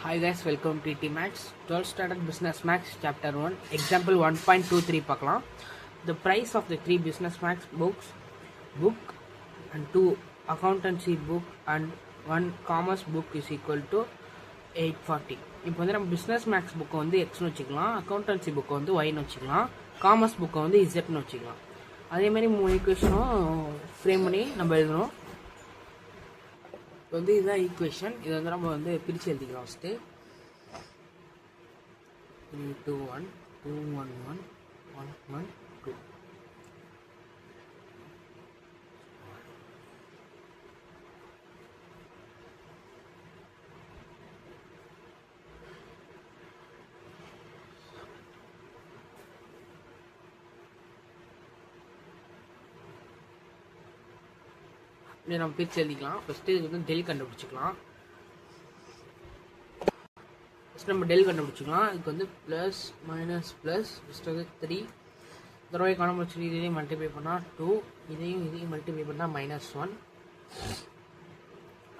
Hi guys, welcome to ET Max 12th Standard Business Max Chapter 1 Example 1.23 பார்க்கலாம். The price of the 3 Business Max book and 2 accountancy book and 1 commerce book is equal to 840. இப்போ வந்து நம்ம business maths புக்கை வந்து எக்ஸ்னு வச்சுக்கலாம், accountancy புக்கை வந்து ஒய்னு வச்சுக்கலாம், காமர்ஸ் புக்கை வந்து இசட்னு வச்சுக்கலாம். அதேமாதிரி 3 ஈக்குவேஷனும் ஃப்ரேம் பண்ணி நம்ம எழுதணும். இப்போ வந்து இதுதான் ஈக்குவேஷன். இதை வந்து நம்ம வந்து பிரித்து எழுதிக்கலாம். ஃபஸ்ட்டு 3 2 1 2 1 1 1 1 2. இதை நம்ம பிரித்து எழுதிக்கலாம். ஃபஸ்ட்டு இதுக்கு வந்து டெல் கண்டுபிடிச்சிக்கலாம். ஃபஸ்ட் நம்ம டெல் கண்டுபிடிச்சிக்கலாம். இதுக்கு வந்து ப்ளஸ் மைனஸ் ப்ளஸ் ஃபஸ்ட்டு வந்து 3 தடவை காணாமல் வச்சு இதையும் மல்டிப்ளை பண்ணால் 2, இதையும் மல்டிப்ளை பண்ணால் -1,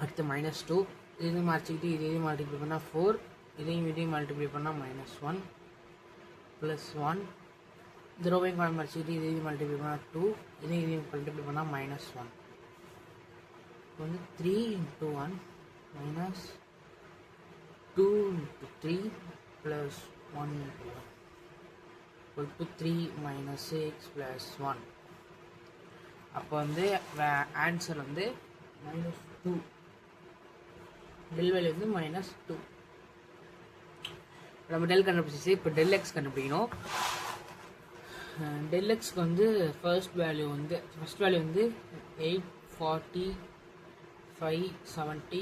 அடுத்து -2, இதையும் மறைச்சிக்கிட்டு இதையும் மல்டிப்ளை பண்ணால் 4, இதையும் மல்டிப்ளை பண்ணால் -1 ப்ளஸ் 1, தடவையும் காணாமல் வச்சுக்கிட்டு இதையும் மல்டிப்ளை பண்ணால் 2, இதையும் மல்டிப்ளை பண்ணால் -1. வந்து 3 into 1 minus 2 into 3 plus 1 into 1 equal to 3 minus 6 plus 1. அப்போ வந்து ஆன்சர் வந்து -2, டெல் வேல்யூ வந்து -2. நம்ம டெல் கண்டுபிடிச்சி இப்போ டெல் எக்ஸ் கண்டுபிடிக்கணும். டெல் எக்ஸ்க்கு வந்து ஃபர்ஸ்ட் வேல்யூ வந்து 840 570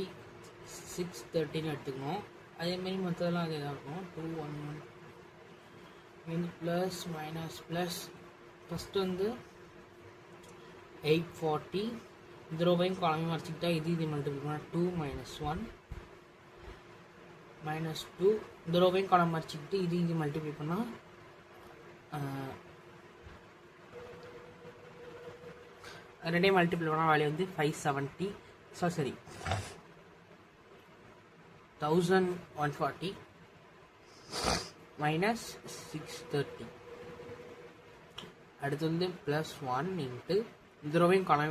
630 எடுத்துக்கணும். அதேமாரி மற்றதெல்லாம் அதே தான் இருக்கும். 2 1 1 வந்து ப்ளஸ் மைனஸ் ப்ளஸ் ஃபஸ்ட்டு வந்து 840 இந்த ரூபாயும் காலமே மறைச்சிக்கிட்டா இது மல்டிபிள் பண்ணால் 2 -1 -2 இந்த ரூபாயும் காலம் மறைச்சிக்கிட்டு இது மல்டிபிள் பண்ணால் ரெண்டே மல்டிபிள் பண்ணால் வேல்யூ வந்து 570 சரி 1140 மைனஸ் 630. அடுத்து வந்து +1 இன்ட்டு இந்த ரூபாயும் கடமை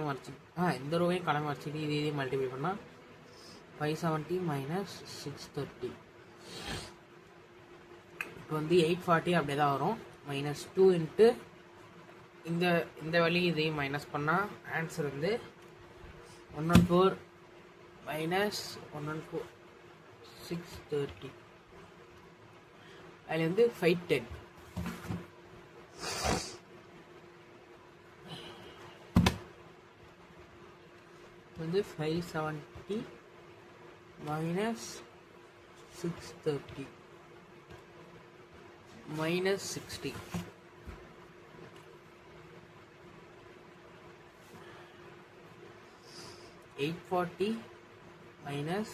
மறைச்சிட்டு இதே மல்டிப்ளை பண்ணால் 570 மைனஸ் 630. இப்போ வந்து 840 அப்படியே தான் வரும். -2 இன்ட்டு இந்த வழி இதையும் மைனஸ் பண்ணால் ஆன்சர் வந்து 114 minus 114 630. அதில் வந்து 510 வந்து 570 minus 630 minus 60. $840 minus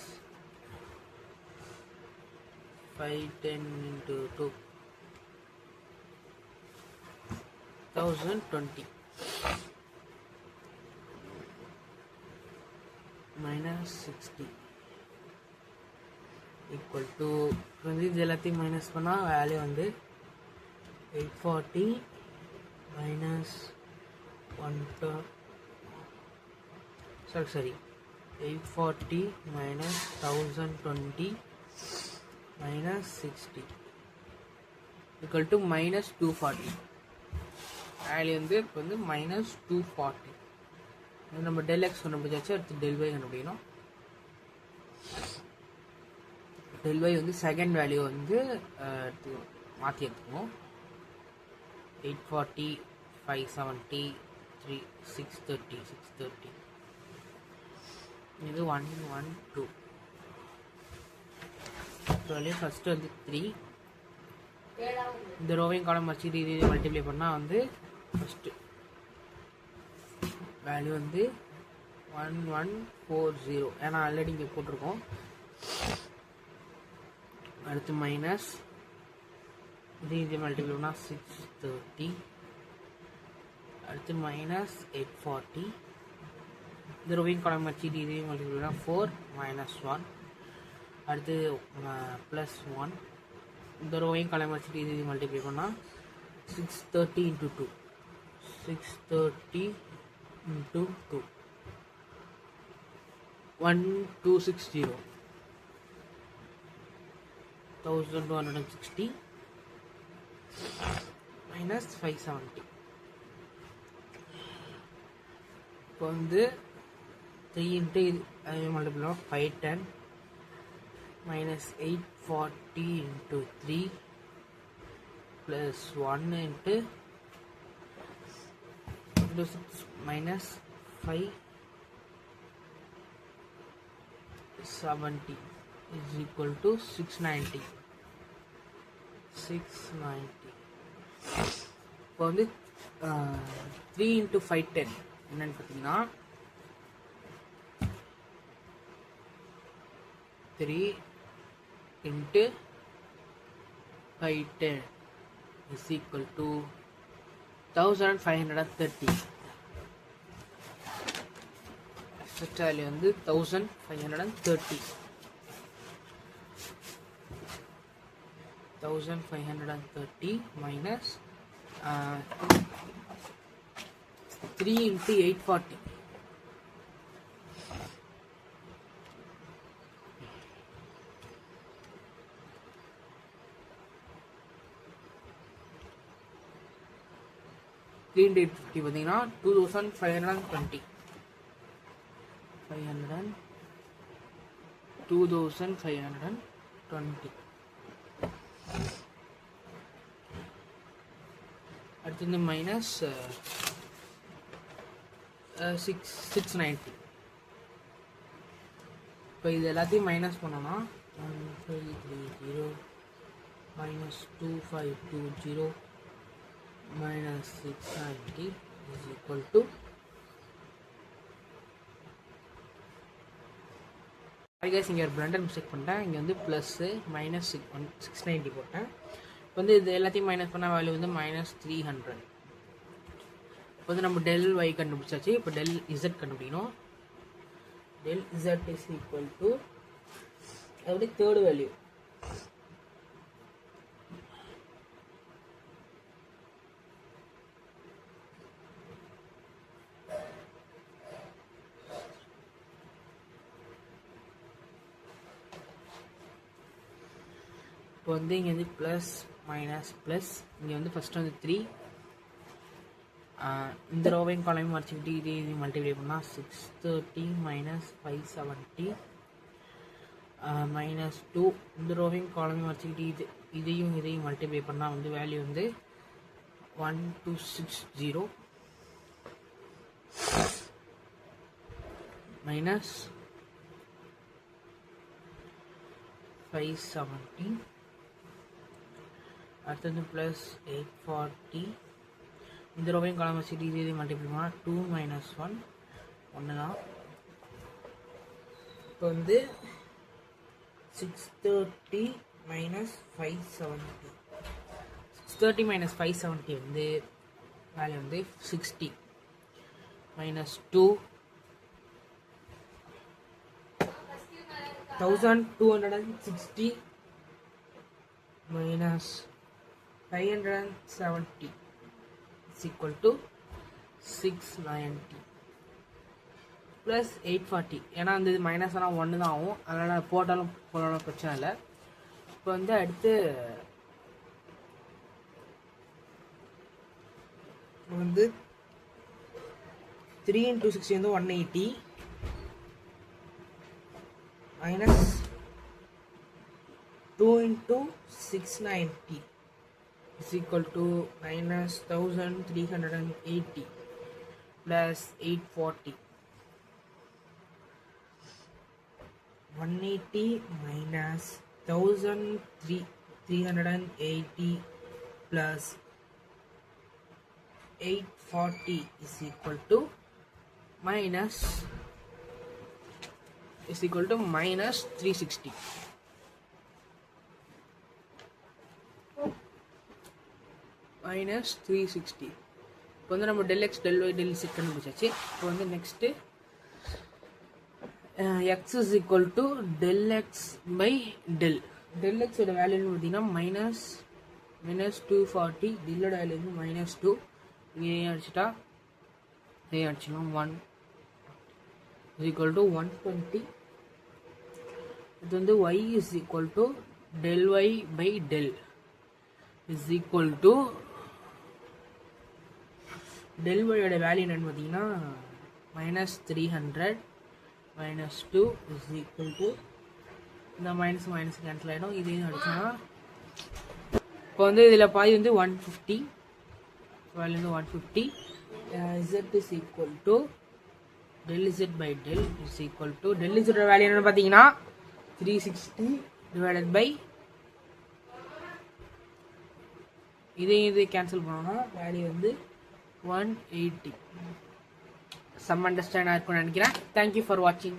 510 into 2 1020 minus 60 equal to இது எல்லாத்தையும் மைனஸ் பண்ணால் வேல்யூ வந்து 840 minus 840 minus 1020 minus 60 equal to -240. Value வந்து இப்போ வந்து -240. நம்ம டெல் எக்ஸ் கண்டுபிடிச்சாச்சு. அடுத்து டெல் ஒய் கண்டுபிடிக்கணும். டெல் ஒய் வந்து செகண்ட் வேல்யூ வந்து மாற்றி எடுத்துக்கணும். 840 570 630 இது 112. ஃபஸ்ட்டு வந்து 3 இந்த ரோவையும் காலம் வச்சு இது மல்டிப்ளை பண்ணால் வந்து ஃபஸ்ட்டு வேல்யூ வந்து 1140. ஏன்னா ஆல்ரெடி இங்கே போட்டிருக்கோம். அடுத்து மைனஸ் இது மல்டிப்ளை பண்ணால் 630. அடுத்து -840 இந்த ரோவையும் காலம் வச்சு இதையும் மல்டிப்ளை பண்ணால் 4 -1. அடுத்து ப்ளஸ் 1 இந்த ரோவையும் காலம் வச்சுட்டு இது மல்டிப்ளை பண்ணால் 630 × 2 630 × 2 1260 1260 minus 570 இப்போ வந்து 3 into அது multiple 510 minus 840 into 3 plus 1 into 6 minus 570 is equal to 690 இப்போ வந்து 3 into 510 என்னன்னு பார்த்தீங்கன்னா 3 into 510 is equal to 1530. First value வந்து 1530. 1530 minus 3 into 840. பார்த்தீங்கன்னா 2520 2520 அடுத்து மைனஸ் 690. இப்போ இது எல்லாத்தையும் மைனஸ் பண்ணோம்னா 1530 minus 2520 minus 690 is equal to இங்கே ஒரு பிளண்டர் மிஸ்டேக் பண்ணிட்டேன். இங்கே வந்து ப்ளஸ்ஸு மைனஸ் 690 போட்டேன். இப்போ வந்து இது எல்லாத்தையும் மைனஸ் பண்ணால் வேல்யூ வந்து -300. இப்போ வந்து நம்ம டெல் ஒய் கண்டுபிடிச்சாச்சு. இப்போ டெல் இசட் கண்டுபிடிக்கணும். Del Z is equal to அப்படி தேர்டு வேல்யூ இப்போ வந்து இங்கே வந்து ப்ளஸ் மைனஸ் ப்ளஸ் இங்கே வந்து ஃபஸ்ட்டு வந்து 3 இந்த ரோவையும் காலையும் மறைச்சிக்கிட்டு இது மல்டிப்ளை பண்ணால் 630 minus 570 minus 2 இந்த ரோவையும் காலையும் மறைச்சிக்கிட்டு இதையும் மல்டிப்ளை பண்ணால் வந்து வேல்யூ வந்து 1260 minus 570 அடுத்தது ப்ளஸ் 840 இந்த ரோவையும் காலம் வச்சுட்டு இது மல்டிப்ளை பண்ணால் 2 minus 1 ஒன்று தான். இப்போ வந்து 630 minus 570 630 minus 570 வந்து வேல்யூ வந்து 60 minus 2 1260 minus 570 is equal to 690 plus 840. ஏன்னா அந்த இது மைனஸ் ஆனால் 1 தான் ஆகும். அதனால் போட்டாலும் போனாலும் பிரச்சனை இல்லை. இப்போ வந்து அடுத்து வந்து 3 into 60 வந்து 180 minus 2 into 690 is equal to minus 1380 plus 840. 180 minus 1380 plus 840 is equal to minus 360. minus 360. இப்போ வந்து நம்ம del x del y del z கண்டுபிடிச்சாச்சு. இப்போ வந்து next X is equal to del X by del. Del எக்ஸோட வேல்யூன்னு பார்த்தீங்கன்னா மைனஸ் 240, டெல்லோட வேல்யூ வந்து -2. இதையும் அடிச்சுட்டா இதையும் அடிச்சிடலாம். 1 இஸ் ஈக்குவல் டு 120. இது வந்து y is equal to del y by del is equal to del y ஓட வேல்யூ என்னன்னு பார்த்தீங்கன்னா -300 -2 இஸ் ஈக்குவல் டு இந்த மைனஸ் கேன்சல் ஆகிடும். இதையும் அடிச்சோன்னா இப்போ வந்து இதில் பாதி வந்து 150, வேல்யூ வந்து 150. z is equal to del z by del is equal to del z ஓட வேல்யூ என்னன்னு பார்த்தீங்கன்னா 360 டிவைடட் பை இதை கேன்சல் பண்ணோம்னா வேல்யூ வந்து 180. சம் அண்டர்ஸ்டாண்ட் ஆயிருக்கும்னு நினைக்கிறேன். தேங்க்யூ ஃபார் வாட்சிங்.